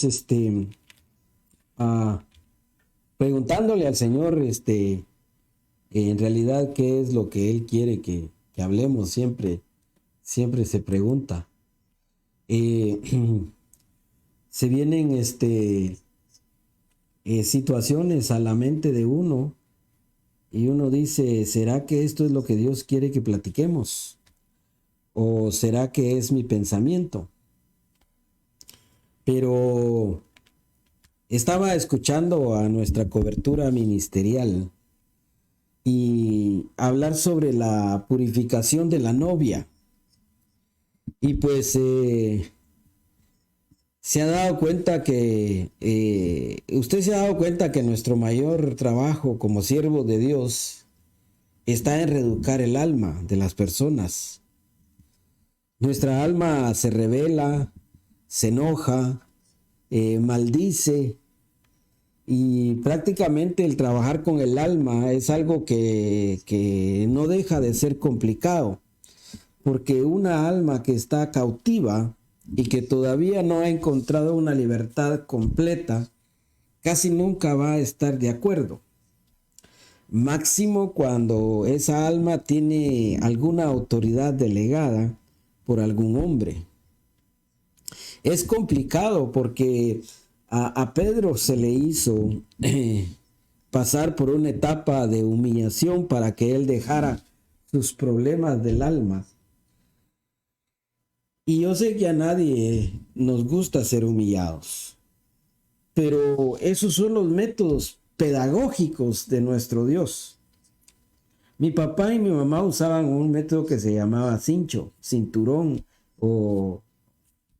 este, ah, preguntándole al Señor, en realidad qué es lo que Él quiere que hablemos, siempre se pregunta. Eh, Se vienen, situaciones a la mente de uno y uno dice, ¿será que esto es lo que Dios quiere que platiquemos? ¿O será que es mi pensamiento? Pero estaba escuchando a nuestra cobertura ministerial y hablar sobre la purificación de la novia. Y pues se ha dado cuenta usted se ha dado cuenta que nuestro mayor trabajo como siervo de Dios está en reeducar el alma de las personas. Nuestra alma se revela, se enoja, maldice, y prácticamente el trabajar con el alma es algo que no deja de ser complicado, porque una alma que está cautiva y que todavía no ha encontrado una libertad completa, casi nunca va a estar de acuerdo. Máximo cuando esa alma tiene alguna autoridad delegada por algún hombre. Es complicado porque a Pedro se le hizo pasar por una etapa de humillación para que él dejara sus problemas del alma. Y yo sé que a nadie nos gusta ser humillados, pero esos son los métodos pedagógicos de nuestro Dios. Mi papá y mi mamá usaban un método que se llamaba cincho, cinturón, o,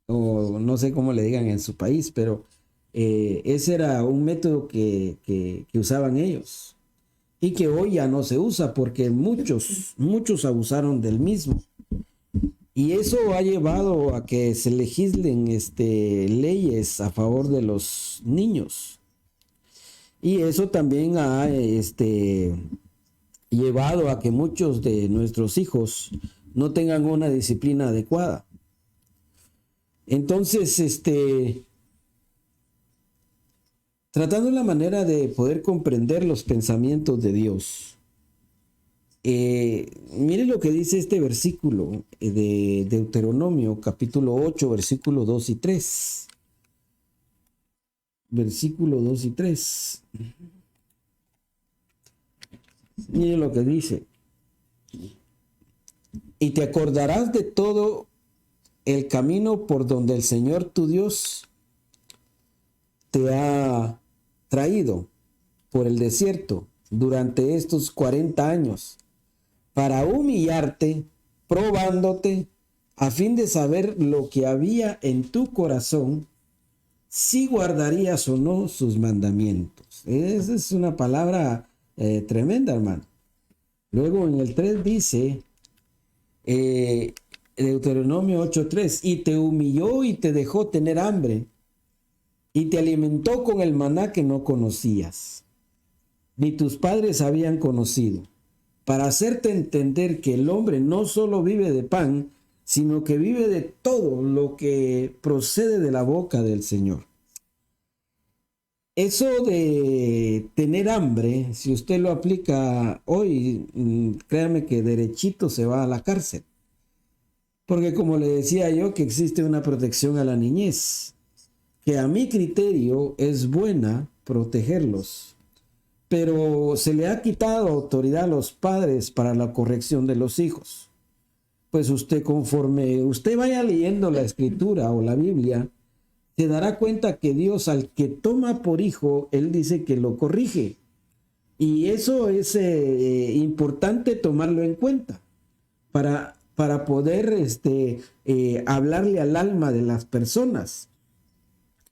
o no sé cómo le digan en su país, pero ese era un método que usaban ellos y que hoy ya no se usa porque muchos abusaron del mismo. Y eso ha llevado a que se legislen leyes a favor de los niños. Y eso también ha llevado a que muchos de nuestros hijos no tengan una disciplina adecuada. Entonces, tratando la manera de poder comprender los pensamientos de Dios. Mire lo que dice este versículo de Deuteronomio, capítulo 8, versículos 2 y 3. Versículo 2 y 3. Mire lo que dice. Y te acordarás de todo el camino por donde el Señor tu Dios te ha traído por el desierto durante estos 40 años para humillarte, probándote, a fin de saber lo que había en tu corazón, si guardarías o no sus mandamientos. Esa es una palabra tremenda, hermano. Luego en el 3 dice, Deuteronomio 8:3, y te humilló y te dejó tener hambre, y te alimentó con el maná que no conocías, ni tus padres habían conocido, para hacerte entender que el hombre no solo vive de pan, sino que vive de todo lo que procede de la boca del Señor. Eso de tener hambre, si usted lo aplica hoy, créame que derechito se va a la cárcel. Porque como le decía yo, que existe una protección a la niñez, que a mi criterio es buena protegerlos, pero se le ha quitado autoridad a los padres para la corrección de los hijos. Pues usted, conforme usted vaya leyendo la escritura o la Biblia, se dará cuenta que Dios, al que toma por hijo, Él dice que lo corrige. Y eso es importante tomarlo en cuenta para poder hablarle al alma de las personas.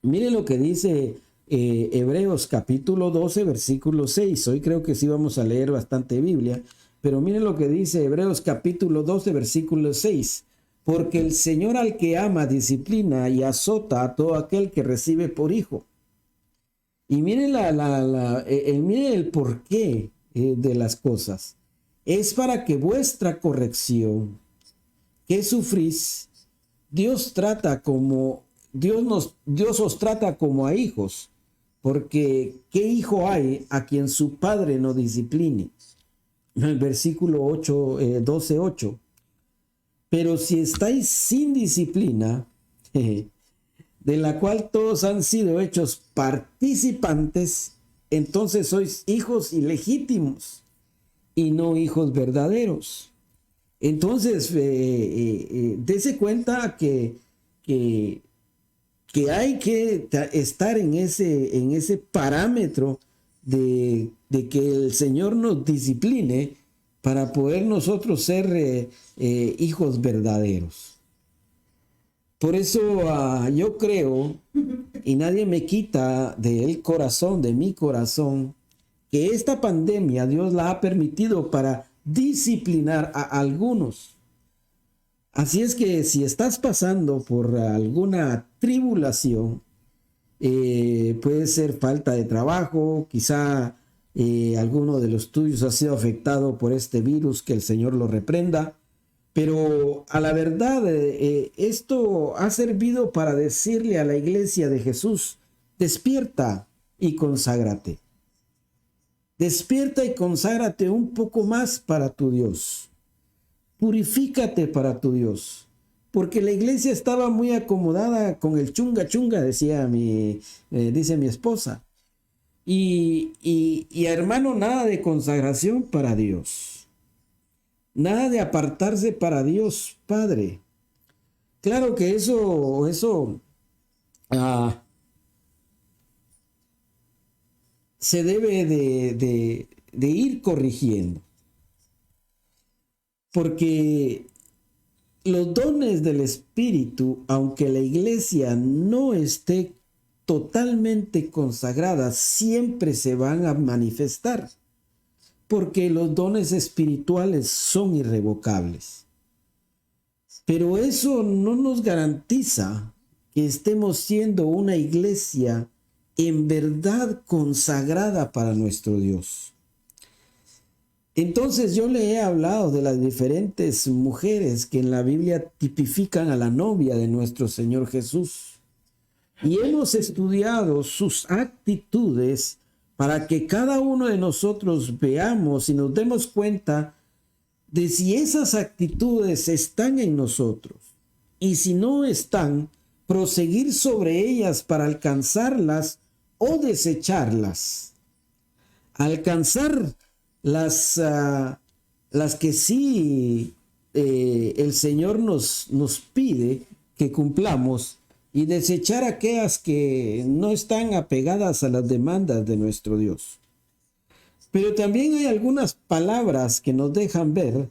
Mire lo que dice Hebreos capítulo 12, versículo 6. Hoy creo que sí vamos a leer bastante Biblia, pero mire lo que dice Hebreos capítulo 12, versículo 6. Porque el Señor al que ama disciplina y azota a todo aquel que recibe por hijo. Y mire, mire el porqué de las cosas. Es para que vuestra corrección que sufrís, Dios trata como Dios os trata como a hijos, porque ¿qué hijo hay a quien su padre no discipline? El versículo 8, 12:8. Pero si estáis sin disciplina, de la cual todos han sido hechos participantes, entonces sois hijos ilegítimos y no hijos verdaderos. Entonces, dése cuenta que, hay que estar en ese parámetro de que el Señor nos discipline para poder nosotros ser hijos verdaderos. Por eso yo creo, y nadie me quita del corazón, de mi corazón, que esta pandemia Dios la ha permitido para disciplinar a algunos. Así es que si estás pasando por alguna tribulación, puede ser falta de trabajo, quizá alguno de los tuyos ha sido afectado por este virus, que el Señor lo reprenda, pero a la verdad esto ha servido para decirle a la iglesia de Jesús: despierta y conságrate. Despierta y conságrate un poco más para tu Dios. Purifícate para tu Dios. Porque la iglesia estaba muy acomodada con el chunga chunga, dice mi esposa. Y hermano, nada de consagración para Dios. Nada de apartarse para Dios Padre. Claro que eso se debe de ir corrigiendo. Porque los dones del Espíritu, aunque la iglesia no esté totalmente consagrada, siempre se van a manifestar. Porque los dones espirituales son irrevocables. Pero eso no nos garantiza que estemos siendo una iglesia en verdad consagrada para nuestro Dios. Entonces yo le he hablado de las diferentes mujeres que en la Biblia tipifican a la novia de nuestro Señor Jesús. Y hemos estudiado sus actitudes para que cada uno de nosotros veamos y nos demos cuenta de si esas actitudes están en nosotros. Y si no están, proseguir sobre ellas para alcanzarlas o desecharlas. Alcanzar las que sí el Señor nos pide que cumplamos, y desechar aquellas que no están apegadas a las demandas de nuestro Dios. Pero también hay algunas palabras que nos dejan ver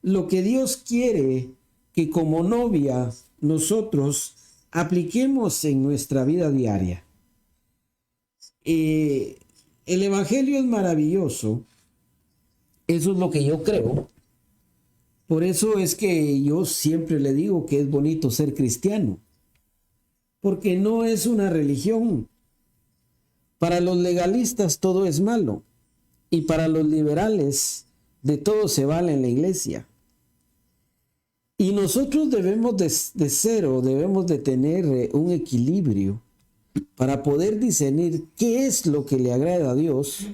lo que Dios quiere que como novia nosotros apliquemos en nuestra vida diaria. El Evangelio es maravilloso. Eso es lo que yo creo. Por eso es que yo siempre le digo que es bonito ser cristiano. Porque no es una religión. Para los legalistas todo es malo. Y para los liberales de todo se vale en la iglesia. Y nosotros debemos debemos de tener un equilibrio para poder discernir qué es lo que le agrada a Dios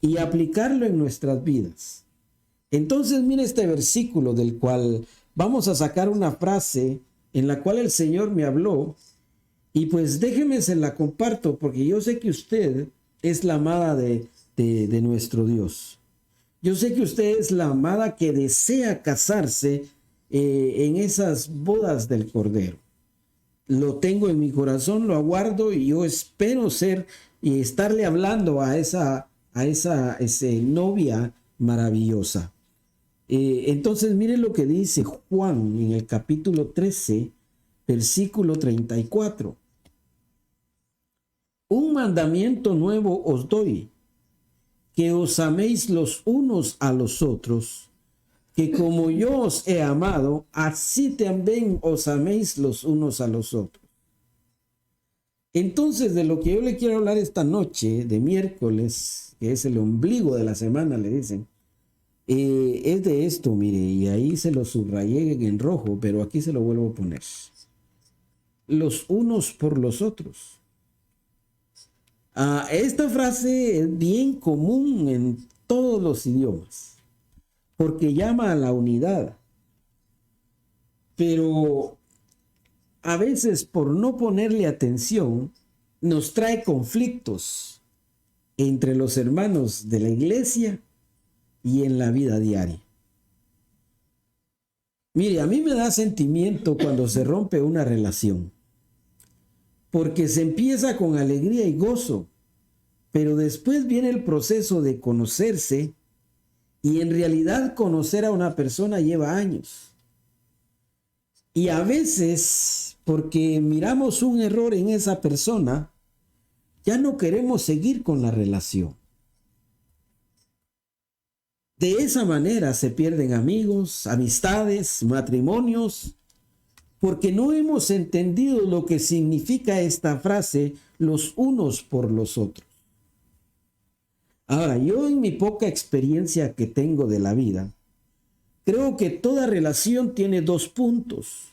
y aplicarlo en nuestras vidas. Entonces, mire este versículo del cual vamos a sacar una frase en la cual el Señor me habló, y pues déjeme se la comparto, porque yo sé que usted es la amada de nuestro Dios. Yo sé que usted es la amada que desea casarse en esas bodas del Cordero. Lo tengo en mi corazón, lo aguardo, y yo espero ser y estarle hablando a esa novia maravillosa. Entonces mire lo que dice Juan en el capítulo 13, versículo 34. Un mandamiento nuevo os doy, que os améis los unos a los otros, que como yo os he amado, así también os améis los unos a los otros. Entonces, de lo que yo le quiero hablar esta noche, de miércoles, que es el ombligo de la semana, le dicen, es de esto, mire, y ahí se lo subrayé en rojo, pero aquí se lo vuelvo a poner. los unos por los otros. Esta frase es bien común en todos los idiomas, porque llama a la unidad. Pero a veces, por no ponerle atención, nos trae conflictos entre los hermanos de la iglesia y en la vida diaria. Mire, a mí me da sentimiento cuando se rompe una relación, porque se empieza con alegría y gozo, pero después viene el proceso de conocerse y en realidad conocer a una persona lleva años. Y a veces, porque miramos un error en esa persona, ya no queremos seguir con la relación. De esa manera se pierden amigos, amistades, matrimonios, porque no hemos entendido lo que significa esta frase, los unos por los otros. Ahora, yo en mi poca experiencia que tengo de la vida, creo que toda relación tiene dos puntos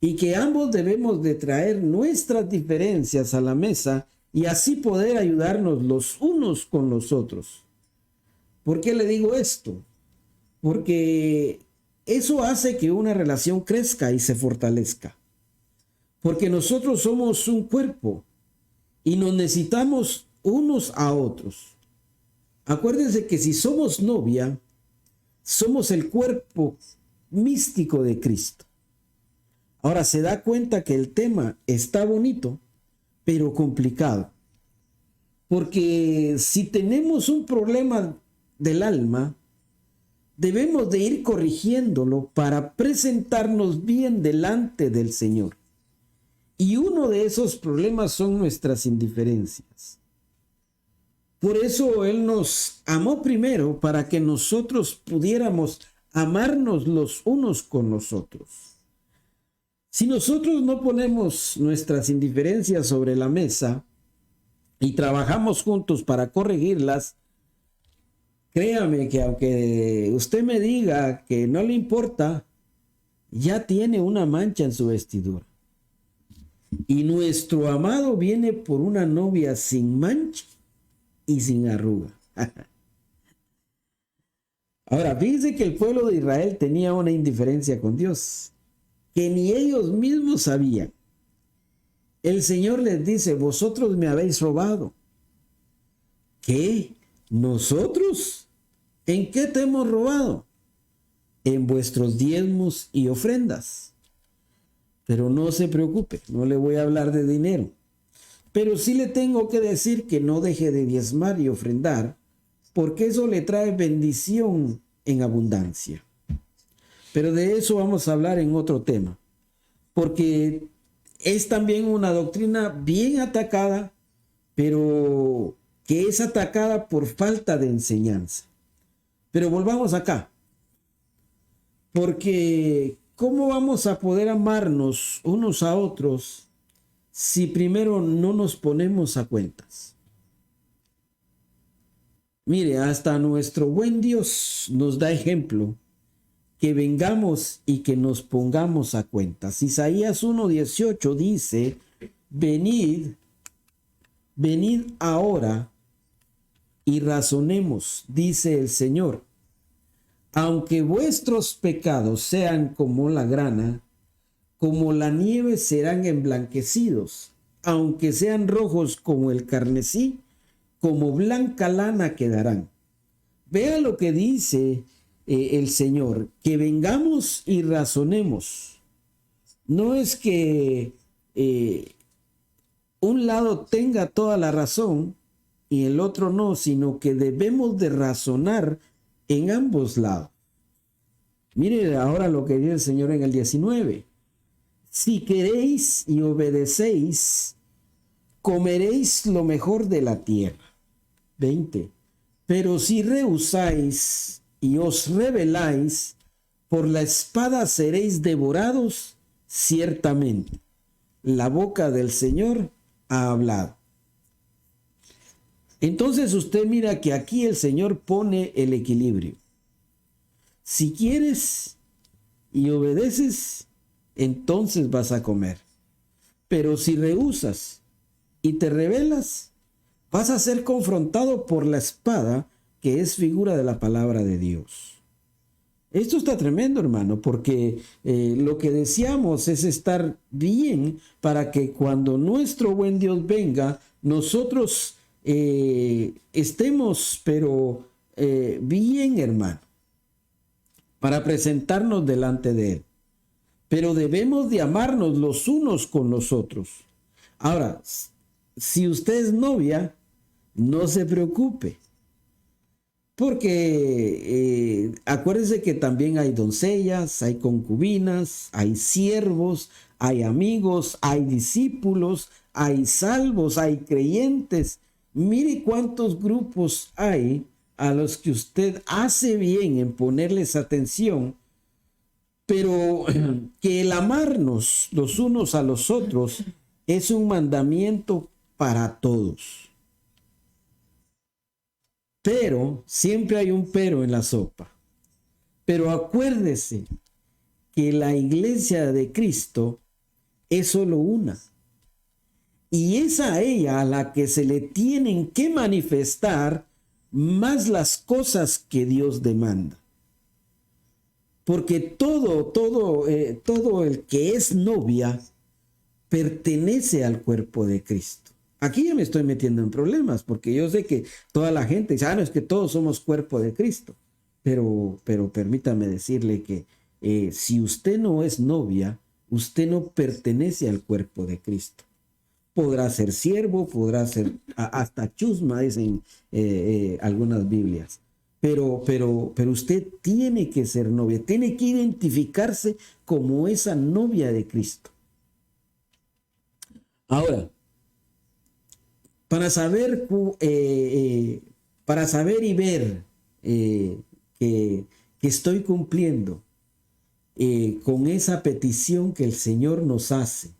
y que ambos debemos de traer nuestras diferencias a la mesa y así poder ayudarnos los unos con los otros. ¿Por qué le digo esto? Porque eso hace que una relación crezca y se fortalezca. Porque nosotros somos un cuerpo y nos necesitamos unos a otros. Acuérdense que si somos novia, somos el cuerpo místico de Cristo. Ahora se da cuenta que el tema está bonito, pero complicado. Porque si tenemos un problema del alma, debemos de ir corrigiéndolo para presentarnos bien delante del Señor. Y uno de esos problemas son nuestras indiferencias. Por eso Él nos amó primero para que nosotros pudiéramos amarnos los unos con los otros. Si nosotros no ponemos nuestras indiferencias sobre la mesa y trabajamos juntos para corregirlas, créame que aunque usted me diga que no le importa, ya tiene una mancha en su vestidura. Y nuestro amado viene por una novia sin mancha y sin arruga. Ahora, fíjense que el pueblo de Israel tenía una indiferencia con Dios, que ni ellos mismos sabían. El Señor les dice, vosotros me habéis robado. ¿Qué? ¿Nosotros? ¿En qué te hemos robado? En vuestros diezmos y ofrendas. Pero no se preocupe, no le voy a hablar de dinero. Pero sí le tengo que decir que no deje de diezmar y ofrendar, porque eso le trae bendición en abundancia. Pero de eso vamos a hablar en otro tema, porque es también una doctrina bien atacada, pero que es atacada por falta de enseñanza. Pero volvamos acá, porque ¿cómo vamos a poder amarnos unos a otros si primero no nos ponemos a cuentas? Mire, hasta nuestro buen Dios nos da ejemplo que vengamos y que nos pongamos a cuentas. Isaías 1:18 dice, venid ahora y razonemos, dice el Señor. Aunque vuestros pecados sean como la grana, como la nieve serán emblanquecidos, aunque sean rojos como el carmesí, como blanca lana quedarán. Vea lo que dice el Señor, que vengamos y razonemos. No es que un lado tenga toda la razón y el otro no, sino que debemos de razonar en ambos lados. Mire ahora lo que dice el Señor en el 19. Si queréis y obedecéis, comeréis lo mejor de la tierra. 20. Pero si rehusáis y os rebeláis, por la espada seréis devorados ciertamente. La boca del Señor ha hablado. Entonces usted mira que aquí el Señor pone el equilibrio. Si quieres y obedeces, entonces vas a comer. Pero si rehusas y te rebelas, vas a ser confrontado por la espada, que es figura de la palabra de Dios. Esto está tremendo, hermano, porque lo que deseamos es estar bien para que cuando nuestro buen Dios venga, nosotros estemos, pero bien, hermano, para presentarnos delante de Él. Pero debemos de amarnos los unos con los otros. Ahora, si usted es novia, no se preocupe. Porque acuérdense que también hay doncellas, hay concubinas, hay siervos, hay amigos, hay discípulos, hay salvos, hay creyentes. Mire cuántos grupos hay a los que usted hace bien en ponerles atención, pero que el amarnos los unos a los otros es un mandamiento para todos. Pero siempre hay un pero en la sopa. Pero acuérdese que la iglesia de Cristo es solo una. Y es a ella a la que se le tienen que manifestar más las cosas que Dios demanda. Porque todo el que es novia pertenece al cuerpo de Cristo. Aquí ya me estoy metiendo en problemas, porque yo sé que toda la gente dice, no, es que todos somos cuerpo de Cristo. Pero permítame decirle que si usted no es novia, usted no pertenece al cuerpo de Cristo. Podrá ser siervo, podrá ser hasta chusma, dicen algunas Biblias. Pero usted tiene que ser novia, tiene que identificarse como esa novia de Cristo. Ahora, para saber y ver que estoy cumpliendo con esa petición que el Señor nos hace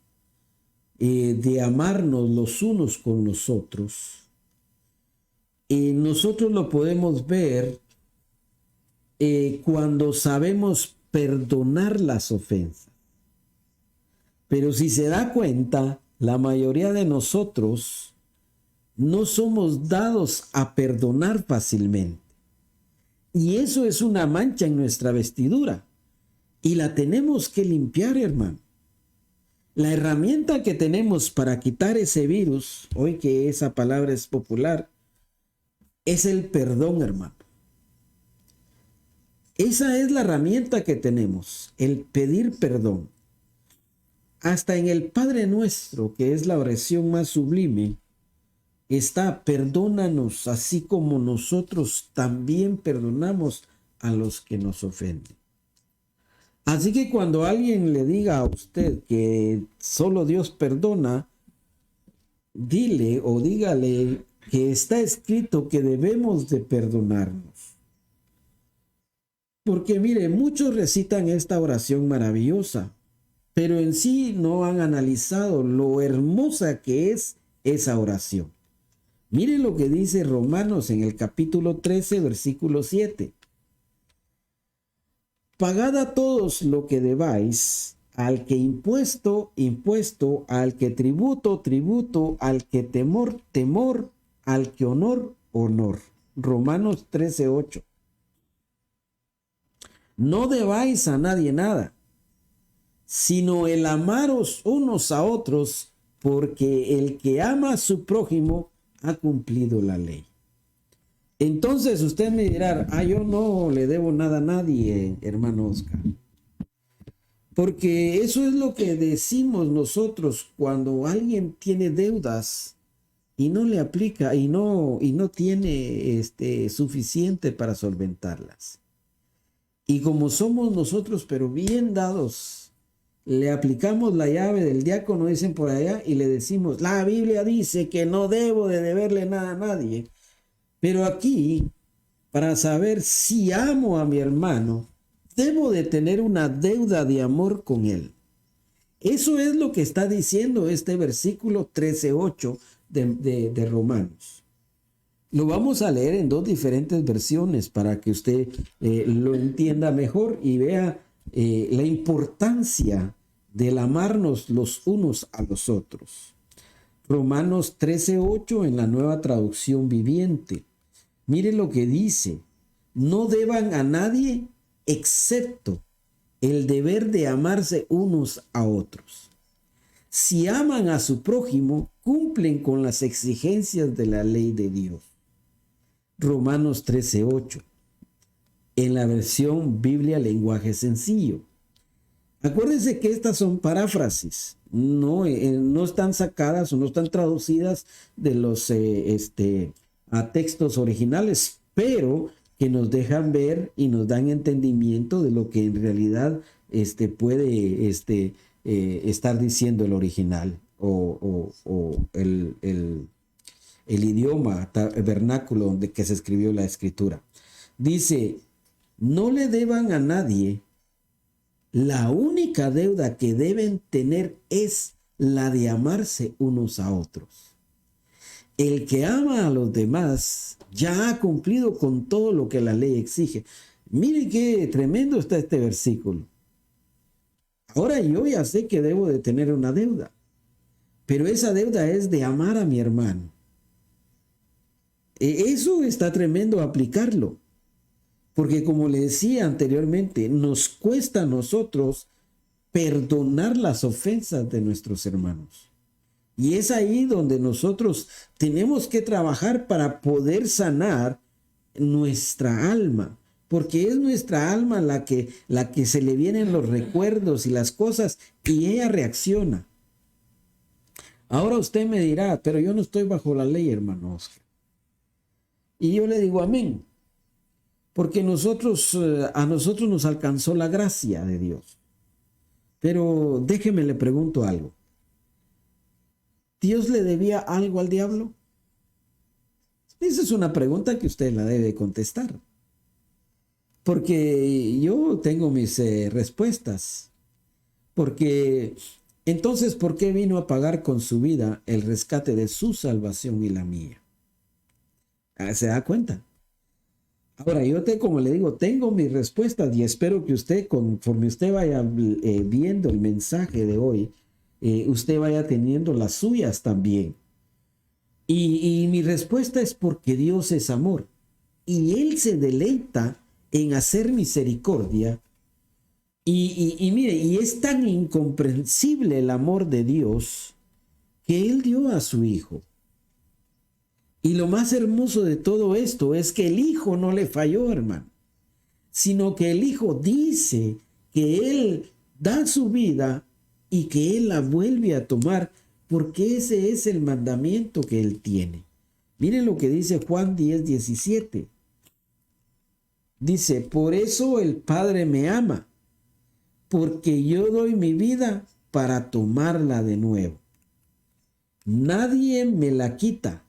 de amarnos los unos con los otros, nosotros lo podemos ver cuando sabemos perdonar las ofensas. Pero si se da cuenta, la mayoría de nosotros no somos dados a perdonar fácilmente. Y eso es una mancha en nuestra vestidura. Y la tenemos que limpiar, hermano. La herramienta que tenemos para quitar ese virus, hoy que esa palabra es popular, es el perdón, hermano. Esa es la herramienta que tenemos, el pedir perdón. Hasta en el Padre Nuestro, que es la oración más sublime, está: perdónanos así como nosotros también perdonamos a los que nos ofenden. Así que cuando alguien le diga a usted que solo Dios perdona, dile o dígale que está escrito que debemos de perdonarnos. Porque mire, muchos recitan esta oración maravillosa, pero en sí no han analizado lo hermosa que es esa oración. Mire lo que dice Romanos en el capítulo 13, versículo 7. Pagad a todos lo que debáis, al que impuesto, impuesto, al que tributo, tributo, al que temor, temor, al que honor, honor. Romanos 13, 8. No debáis a nadie nada, sino el amaros unos a otros, porque el que ama a su prójimo ha cumplido la ley. Entonces usted me dirá, yo no le debo nada a nadie, hermano Oscar. Porque eso es lo que decimos nosotros cuando alguien tiene deudas y no le aplica y no tiene suficiente para solventarlas. Y como somos nosotros, pero bien dados, le aplicamos la llave del diácono, dicen por allá, y le decimos, la Biblia dice que no debo de deberle nada a nadie. Pero aquí, para saber si amo a mi hermano, debo de tener una deuda de amor con él. Eso es lo que está diciendo este versículo 13:8 de Romanos. Lo vamos a leer en dos diferentes versiones para que usted lo entienda mejor y vea la importancia del amarnos los unos a los otros. Romanos 13:8 en la Nueva Traducción Viviente. Mire lo que dice: no deban a nadie excepto el deber de amarse unos a otros. Si aman a su prójimo, cumplen con las exigencias de la ley de Dios. Romanos 13:8 en la versión Biblia Lenguaje Sencillo. Acuérdense que estas son paráfrasis, no están sacadas o no están traducidas de los a textos originales, pero que nos dejan ver y nos dan entendimiento de lo que en realidad puede estar diciendo el original o el idioma vernáculo donde que se escribió la escritura. Dice: no le deban a nadie. La única deuda que deben tener es la de amarse unos a otros. El que ama a los demás ya ha cumplido con todo lo que la ley exige. Mire qué tremendo está este versículo. Ahora yo ya sé que debo de tener una deuda, pero esa deuda es de amar a mi hermano. Eso está tremendo aplicarlo. Porque como le decía anteriormente, nos cuesta a nosotros perdonar las ofensas de nuestros hermanos. Y es ahí donde nosotros tenemos que trabajar para poder sanar nuestra alma. Porque es nuestra alma la que se le vienen los recuerdos y las cosas y ella reacciona. Ahora usted me dirá: pero yo no estoy bajo la ley, hermano Oscar. Y yo le digo amén. Porque a nosotros nos alcanzó la gracia de Dios. Pero déjeme le pregunto algo. ¿Dios le debía algo al diablo? Esa es una pregunta que usted la debe contestar. Porque yo tengo mis respuestas. Porque entonces, ¿por qué vino a pagar con su vida el rescate de su salvación y la mía? ¿Se da cuenta? Ahora, como le digo, tengo mis respuestas y espero que usted, conforme usted vaya viendo el mensaje de hoy, usted vaya teniendo las suyas también. Y mi respuesta es porque Dios es amor. Y Él se deleita en hacer misericordia. Y mire, y es tan incomprensible el amor de Dios que Él dio a su Hijo. Y lo más hermoso de todo esto es que el Hijo no le falló, hermano, sino que el Hijo dice que Él da su vida y que Él la vuelve a tomar, porque ese es el mandamiento que Él tiene. Miren lo que dice Juan 10:17. Dice: por eso el Padre me ama, porque yo doy mi vida para tomarla de nuevo. Nadie me la quita,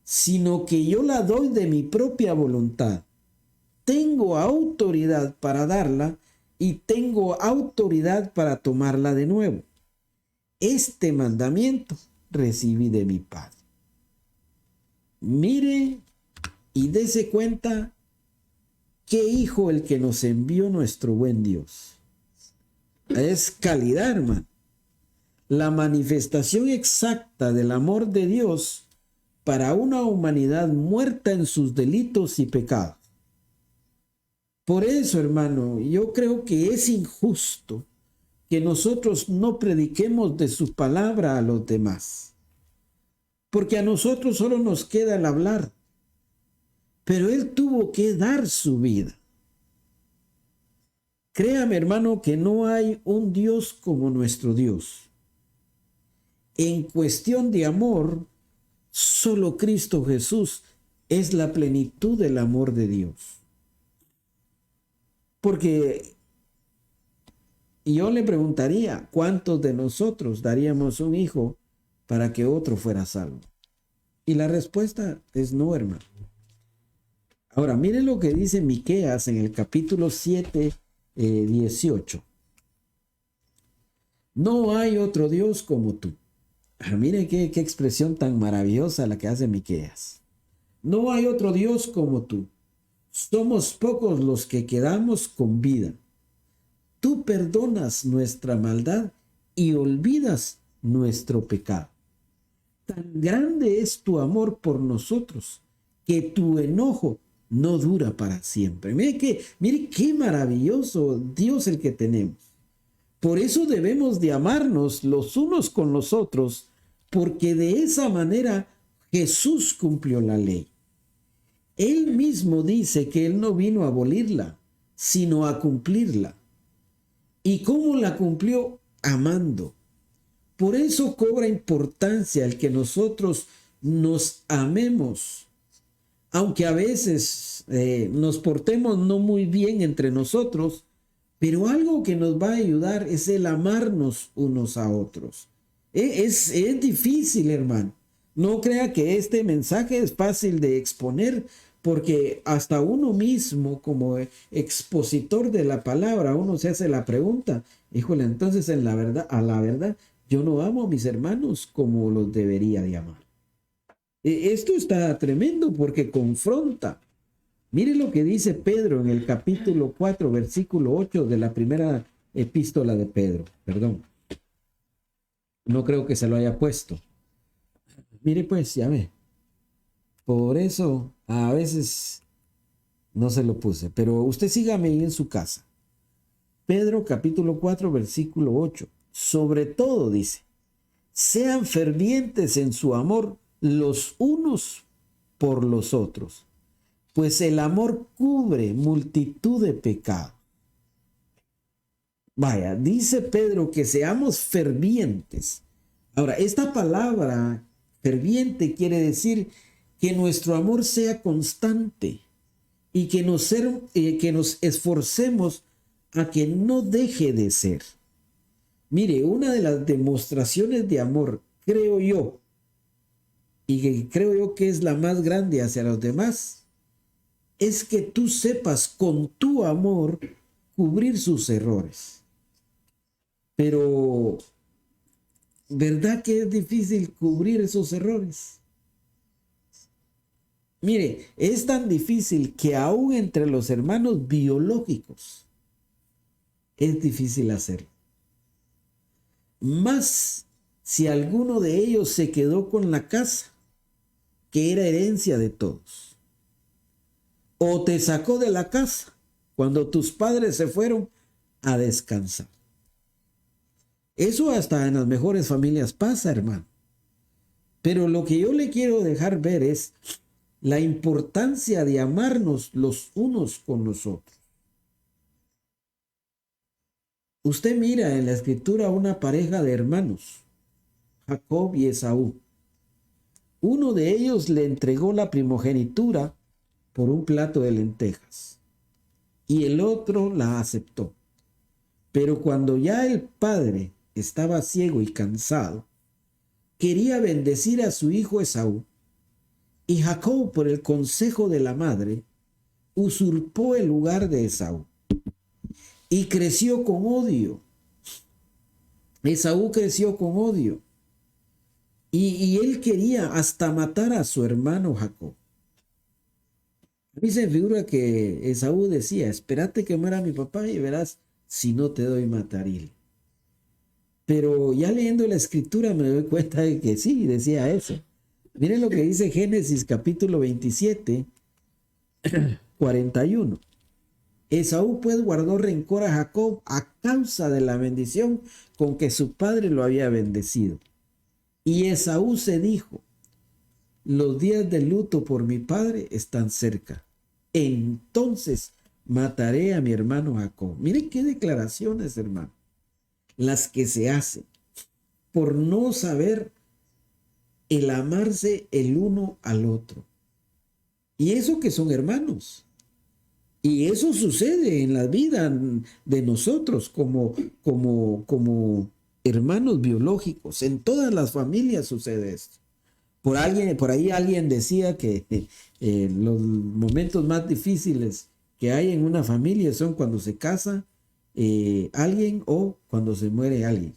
sino que yo la doy de mi propia voluntad. Tengo autoridad para darla y tengo autoridad para tomarla de nuevo. Este mandamiento recibí de mi Padre. Mire y dése cuenta qué hijo el que nos envió nuestro buen Dios. Es calidad, hermano. La manifestación exacta del amor de Dios para una humanidad muerta en sus delitos y pecados. Por eso, hermano, yo creo que es injusto que nosotros no prediquemos de su palabra a los demás. Porque a nosotros solo nos queda el hablar. Pero Él tuvo que dar su vida. Créame, hermano, que no hay un Dios como nuestro Dios. En cuestión de amor, solo Cristo Jesús es la plenitud del amor de Dios. Porque yo le preguntaría, ¿cuántos de nosotros daríamos un hijo para que otro fuera salvo? Y la respuesta es no, hermano. Ahora, miren lo que dice Miqueas en el capítulo 7, 18. No hay otro Dios como tú. Miren qué expresión tan maravillosa la que hace Miqueas. No hay otro Dios como tú. Somos pocos los que quedamos con vida. tú perdonas nuestra maldad y olvidas nuestro pecado. Tan grande es tu amor por nosotros que tu enojo no dura para siempre. Mire qué maravilloso Dios el que tenemos. Por eso debemos de amarnos los unos con los otros, porque de esa manera Jesús cumplió la ley. Él mismo dice que Él no vino a abolirla, sino a cumplirla. ¿Y cómo la cumplió? Amando. Por eso cobra importancia el que nosotros nos amemos, aunque a veces nos portemos no muy bien entre nosotros, pero algo que nos va a ayudar es el amarnos unos a otros. Es difícil, hermano. No crea que este mensaje es fácil de exponer, porque hasta uno mismo, como expositor de la palabra, uno se hace la pregunta, híjole, entonces a la verdad, yo no amo a mis hermanos como los debería de amar. Esto está tremendo porque confronta. Mire lo que dice Pedro en el capítulo 4, versículo 8 de la primera epístola de Pedro. Perdón. No creo que se lo haya puesto. Mire pues, ya ve. Por eso a veces no se lo puse. Pero usted sígame ahí en su casa. Pedro capítulo 4, versículo 8. Sobre todo dice, sean fervientes en su amor los unos por los otros, pues el amor cubre multitud de pecados. Vaya, dice Pedro que seamos fervientes. Ahora, esta palabra ferviente quiere decir que nuestro amor sea constante y que nos esforcemos a que no deje de ser. Mire, una de las demostraciones de amor, creo yo, y que creo yo que es la más grande hacia los demás, es que tú sepas con tu amor cubrir sus errores. Pero, ¿verdad que es difícil cubrir esos errores? Mire, es tan difícil que aún entre los hermanos biológicos es difícil hacerlo. Más si alguno de ellos se quedó con la casa, que era herencia de todos, o te sacó de la casa cuando tus padres se fueron a descansar. Eso hasta en las mejores familias pasa, hermano. Pero lo que yo le quiero dejar ver es la importancia de amarnos los unos con los otros. Usted mira en la escritura una pareja de hermanos, Jacob y Esaú. Uno de ellos le entregó la primogenitura por un plato de lentejas y el otro la aceptó. Pero cuando ya el padre estaba ciego y cansado, quería bendecir a su hijo Esaú, y Jacob, por el consejo de la madre, usurpó el lugar de Esaú y creció con odio. Esaú creció con odio y él quería hasta matar a su hermano Jacob. A mí se me figura que Esaú decía, espérate que muera mi papá y verás si no te doy mataril. Pero ya leyendo la escritura me doy cuenta de que sí, decía eso. Miren lo que dice Génesis capítulo 27, 41. Esaú pues guardó rencor a Jacob a causa de la bendición con que su padre lo había bendecido. Y Esaú se dijo, los días de luto por mi padre están cerca. Entonces mataré a mi hermano Jacob. Miren qué declaraciones, hermano, las que se hacen por no saber el amarse el uno al otro. Y eso que son hermanos. Y eso sucede en la vida de nosotros como hermanos biológicos. En todas las familias sucede esto. Por ahí alguien decía que los momentos más difíciles que hay en una familia son cuando se casa alguien o cuando se muere alguien.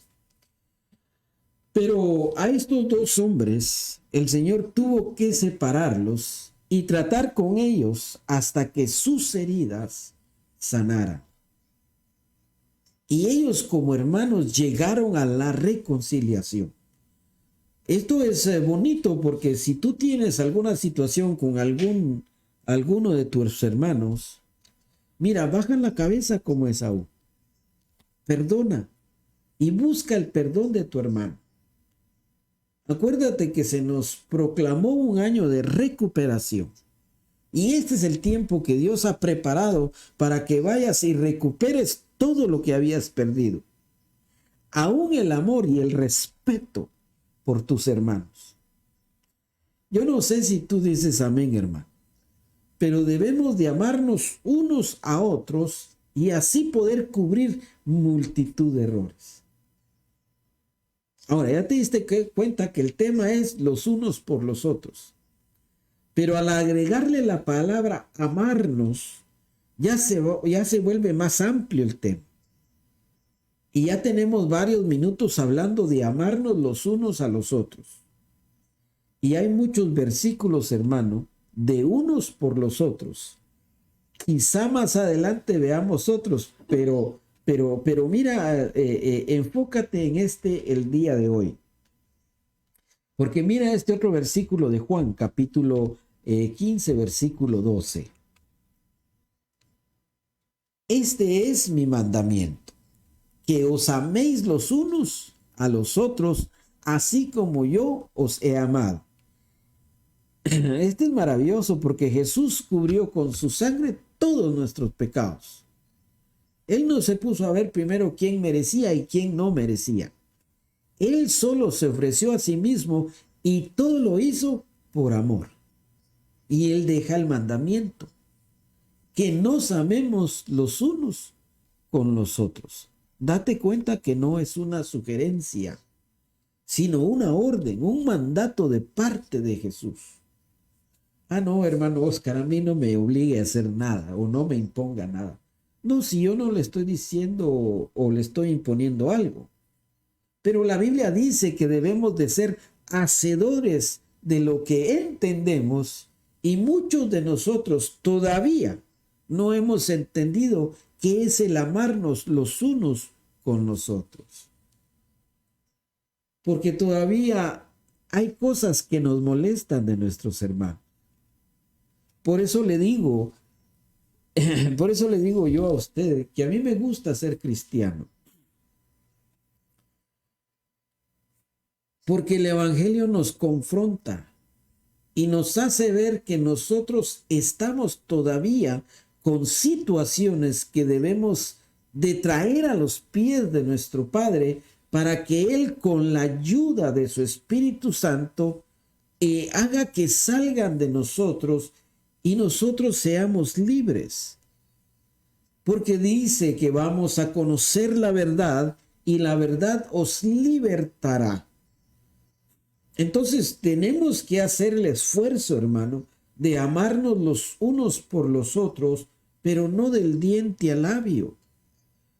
Pero a estos dos hombres el Señor tuvo que separarlos y tratar con ellos hasta que sus heridas sanaran. y ellos como hermanos llegaron a la reconciliación. Esto es bonito porque si tú tienes alguna situación con alguno de tus hermanos, mira, baja la cabeza como Esaú, perdona y busca el perdón de tu hermano. Acuérdate que se nos proclamó un año de recuperación. Y este es el tiempo que Dios ha preparado para que vayas y recuperes todo lo que habías perdido. Aún el amor y el respeto por tus hermanos. Yo no sé si tú dices amén, hermano, pero debemos de amarnos unos a otros y así poder cubrir multitud de errores. Ahora, ya te diste cuenta que el tema es los unos por los otros. Pero al agregarle la palabra amarnos, ya se vuelve más amplio el tema. Y ya tenemos varios minutos hablando de amarnos los unos a los otros. Y hay muchos versículos, hermano, de unos por los otros. Quizá más adelante veamos otros, pero mira, enfócate en el día de hoy. Porque mira este otro versículo de Juan, capítulo 15, versículo 12. Este es mi mandamiento, que os améis los unos a los otros, así como yo os he amado. Este es maravilloso porque Jesús cubrió con su sangre todos nuestros pecados. Él no se puso a ver primero quién merecía y quién no merecía. Él solo se ofreció a sí mismo y todo lo hizo por amor. Y Él deja el mandamiento, que nos amemos los unos con los otros. Date cuenta que no es una sugerencia, sino una orden, un mandato de parte de Jesús. Ah, no, hermano Oscar, a mí no me obligue a hacer nada o no me imponga nada. No, si yo no le estoy diciendo o le estoy imponiendo algo. Pero la Biblia dice que debemos de ser hacedores de lo que entendemos y muchos de nosotros todavía no hemos entendido qué es el amarnos los unos con los otros. Porque todavía hay cosas que nos molestan de nuestros hermanos. Por eso le digo yo a usted que a mí me gusta ser cristiano. Porque el Evangelio nos confronta y nos hace ver que nosotros estamos todavía con situaciones que debemos de traer a los pies de nuestro Padre para que Él, con la ayuda de su Espíritu Santo, haga que salgan de nosotros y nosotros seamos libres. Porque dice que vamos a conocer la verdad y la verdad os libertará. Entonces tenemos que hacer el esfuerzo, hermano, de amarnos los unos por los otros, pero no del diente al labio,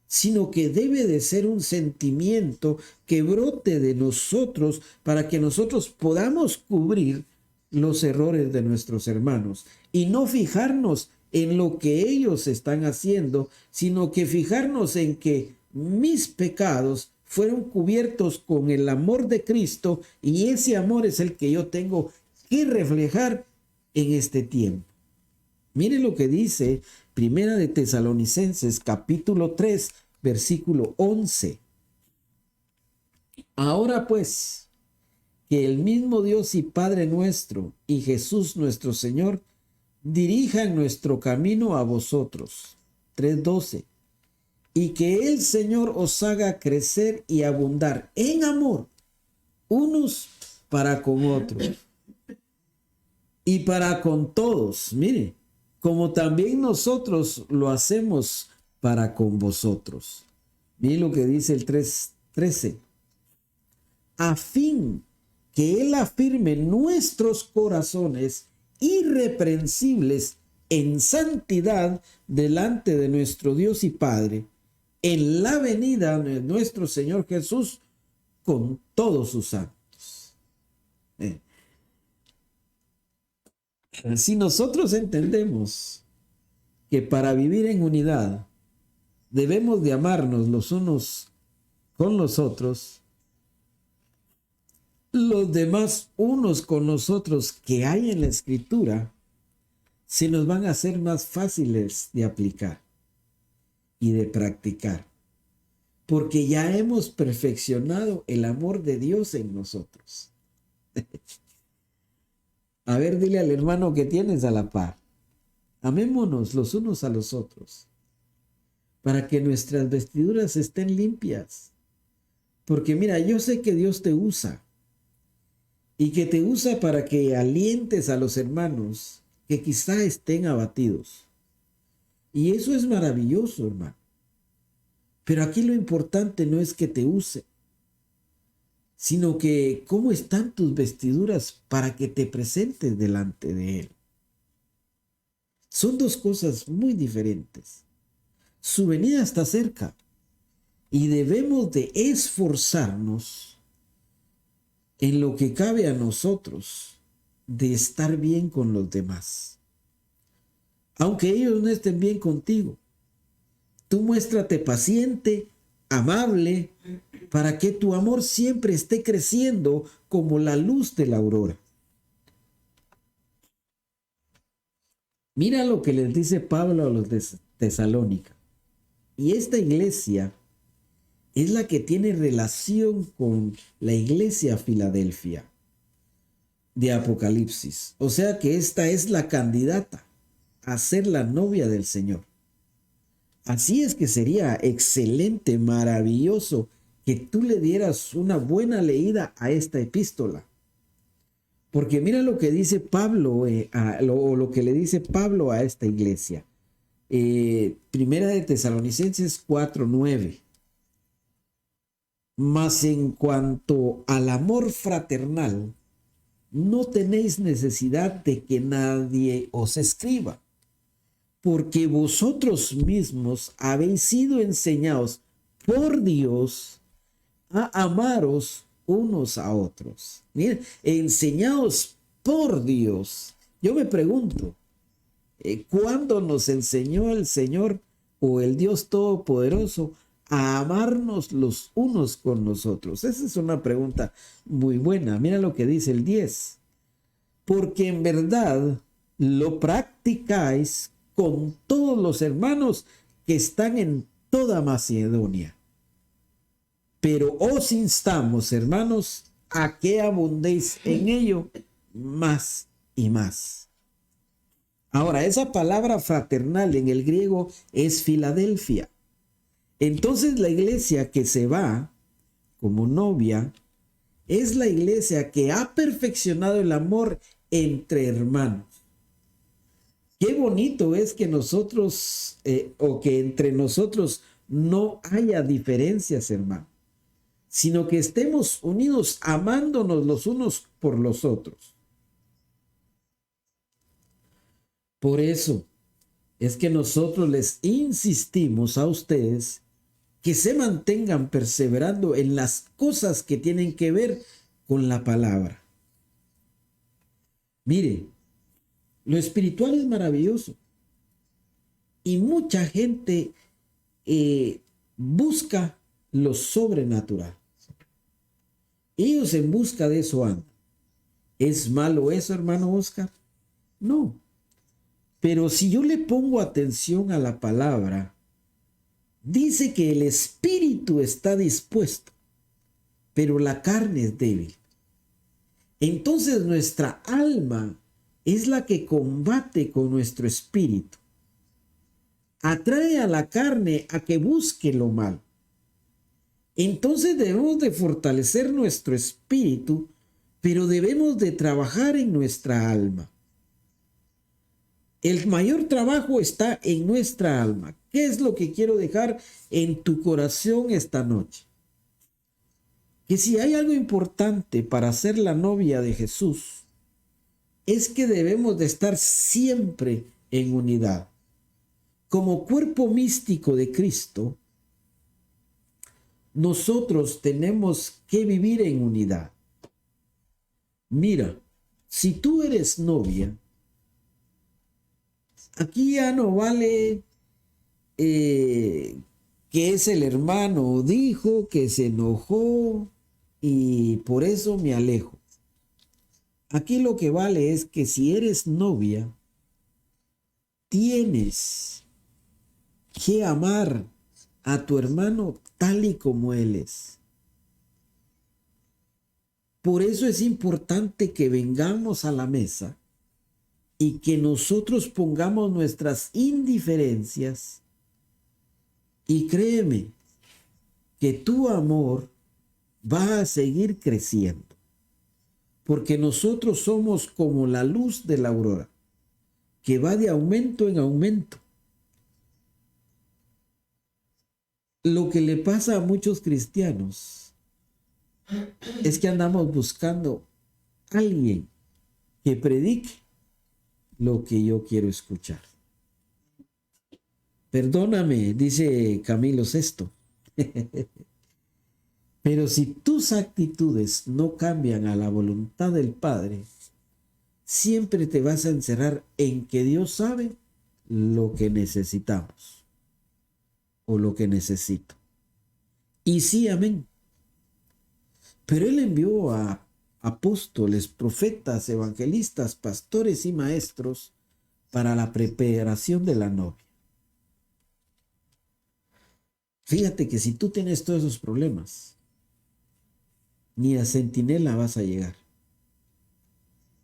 sino que debe de ser un sentimiento que brote de nosotros para que nosotros podamos cubrir los errores de nuestros hermanos y no fijarnos en lo que ellos están haciendo, sino que fijarnos en que mis pecados fueron cubiertos con el amor de Cristo y ese amor es el que yo tengo que reflejar en este tiempo. Mire lo que dice Primera de Tesalonicenses capítulo 3 versículo 11. Ahora pues, que el mismo Dios y Padre nuestro y Jesús nuestro Señor dirijan nuestro camino a vosotros. 3:12. Y que el Señor os haga crecer y abundar en amor, unos para con otros y para con todos, mire, como también nosotros lo hacemos para con vosotros. Mire lo que dice el 3:13. A fin que Él afirme nuestros corazones irreprensibles en santidad delante de nuestro Dios y Padre, en la venida de nuestro Señor Jesús con todos sus santos. Si nosotros entendemos que para vivir en unidad debemos de amarnos los unos con los otros, los demás unos con los otros que hay en la Escritura, se nos van a hacer más fáciles de aplicar y de practicar, porque ya hemos perfeccionado el amor de Dios en nosotros. A ver, dile al hermano que tienes a la par, amémonos los unos a los otros, para que nuestras vestiduras estén limpias. Porque mira, yo sé que Dios te usa y que te usa para que alientes a los hermanos que quizá estén abatidos. Y eso es maravilloso, hermano. Pero aquí lo importante no es que te use, sino que cómo están tus vestiduras para que te presentes delante de Él. Son dos cosas muy diferentes. Su venida está cerca y debemos de esforzarnos en lo que cabe a nosotros de estar bien con los demás. Aunque ellos no estén bien contigo, tú muéstrate paciente, amable, para que tu amor siempre esté creciendo como la luz de la aurora. Mira lo que les dice Pablo a los de Tesalónica. Y esta iglesia es la que tiene relación con la iglesia Filadelfia de Apocalipsis. O sea que esta es la candidata a ser la novia del Señor. Así es que sería excelente, maravilloso que tú le dieras una buena leída a esta epístola. Porque mira lo que dice Pablo, lo que le dice Pablo a esta iglesia. Primera de Tesalonicenses 4:9. Mas en cuanto al amor fraternal, no tenéis necesidad de que nadie os escriba, porque vosotros mismos habéis sido enseñados por Dios a amaros unos a otros. Miren, enseñados por Dios. Yo me pregunto, ¿cuándo nos enseñó el Señor o el Dios Todopoderoso a amarnos los unos con los otros? Esa es una pregunta muy buena. Mira lo que dice el 10. Porque en verdad lo practicáis con todos los hermanos que están en toda Macedonia. Pero os instamos, hermanos, a que abundéis en ello más y más. Ahora, esa palabra fraternal en el griego es Filadelfia. Entonces la iglesia que se va como novia es la iglesia que ha perfeccionado el amor entre hermanos. Qué bonito es que nosotros, o que entre nosotros no haya diferencias, hermano, sino que estemos unidos amándonos los unos por los otros. Por eso es que nosotros les insistimos a ustedes que se mantengan perseverando en las cosas que tienen que ver con la palabra. Mire, lo espiritual es maravilloso y mucha gente busca lo sobrenatural. Ellos en busca de eso andan. ¿Es malo eso, hermano Oscar? No. Pero si yo le pongo atención a la palabra, dice que el espíritu está dispuesto, pero la carne es débil. Entonces nuestra alma es la que combate con nuestro espíritu. Atrae a la carne a que busque lo malo. Entonces debemos de fortalecer nuestro espíritu, pero debemos de trabajar en nuestra alma. El mayor trabajo está en nuestra alma. ¿Qué es lo que quiero dejar en tu corazón esta noche? Que si hay algo importante para ser la novia de Jesús, es que debemos de estar siempre en unidad. Como cuerpo místico de Cristo, nosotros tenemos que vivir en unidad. Mira, si tú eres novia, aquí ya no vale que es el hermano, dijo que se enojó y por eso me alejo. Aquí lo que vale es que si eres novia, tienes que amar a tu hermano tal y como él es. Por eso es importante que vengamos a la mesa y que nosotros pongamos nuestras indiferencias. Y créeme que tu amor va a seguir creciendo, porque nosotros somos como la luz de la aurora, que va de aumento en aumento. Lo que le pasa a muchos cristianos es que andamos buscando a alguien que predique lo que yo quiero escuchar. Perdóname, dice Camilo VI, pero si tus actitudes no cambian a la voluntad del Padre, siempre te vas a encerrar en que Dios sabe lo que necesitamos o lo que necesito. Y sí, amén. Pero Él envió a apóstoles, profetas, evangelistas, pastores y maestros para la preparación de la novia. Fíjate que si tú tienes todos esos problemas, ni a centinela vas a llegar.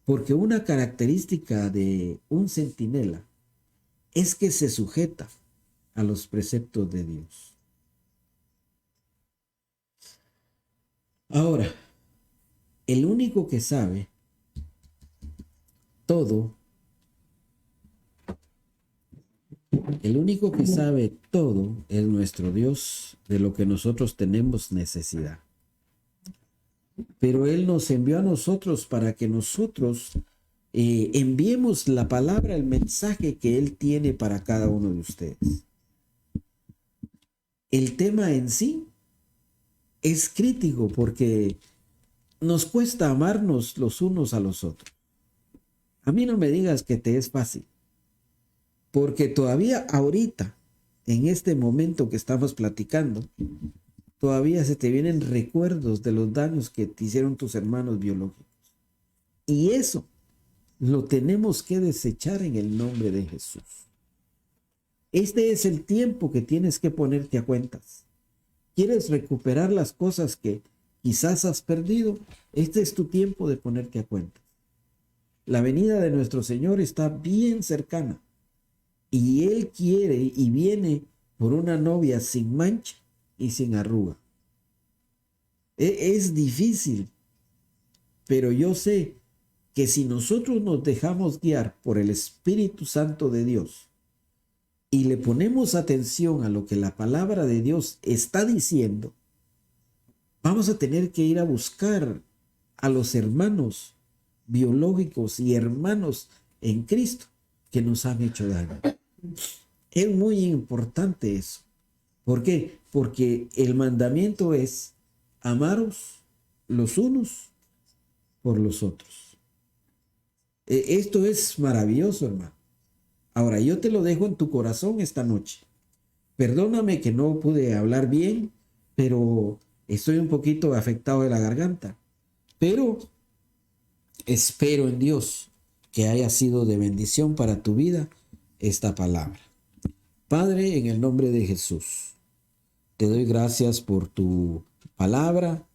Porque una característica de un centinela es que se sujeta a los preceptos de Dios. Ahora, el único que sabe todo, es nuestro Dios, de lo que nosotros tenemos necesidad. Pero Él nos envió a nosotros para que nosotros enviemos la palabra, el mensaje que Él tiene para cada uno de ustedes. El tema en sí es crítico porque nos cuesta amarnos los unos a los otros. A mí no me digas que te es fácil, porque todavía ahorita, en este momento que estamos platicando, todavía se te vienen recuerdos de los daños que te hicieron tus hermanos biológicos. Y eso lo tenemos que desechar en el nombre de Jesús. Este es el tiempo que tienes que ponerte a cuentas. ¿Quieres recuperar las cosas que quizás has perdido? Este es tu tiempo de ponerte a cuentas. La venida de nuestro Señor está bien cercana y Él quiere y viene por una novia sin mancha y sin arruga. Es difícil, pero yo sé que si nosotros nos dejamos guiar por el Espíritu Santo de Dios y le ponemos atención a lo que la palabra de Dios está diciendo, vamos a tener que ir a buscar a los hermanos biológicos y hermanos en Cristo que nos han hecho daño. Es muy importante eso. ¿Por qué? Porque el mandamiento es amaros los unos por los otros. Esto es maravilloso, hermano. Ahora, yo te lo dejo en tu corazón esta noche. Perdóname que no pude hablar bien, pero estoy un poquito afectado de la garganta. Pero espero en Dios que haya sido de bendición para tu vida esta palabra. Padre, en el nombre de Jesús, te doy gracias por tu palabra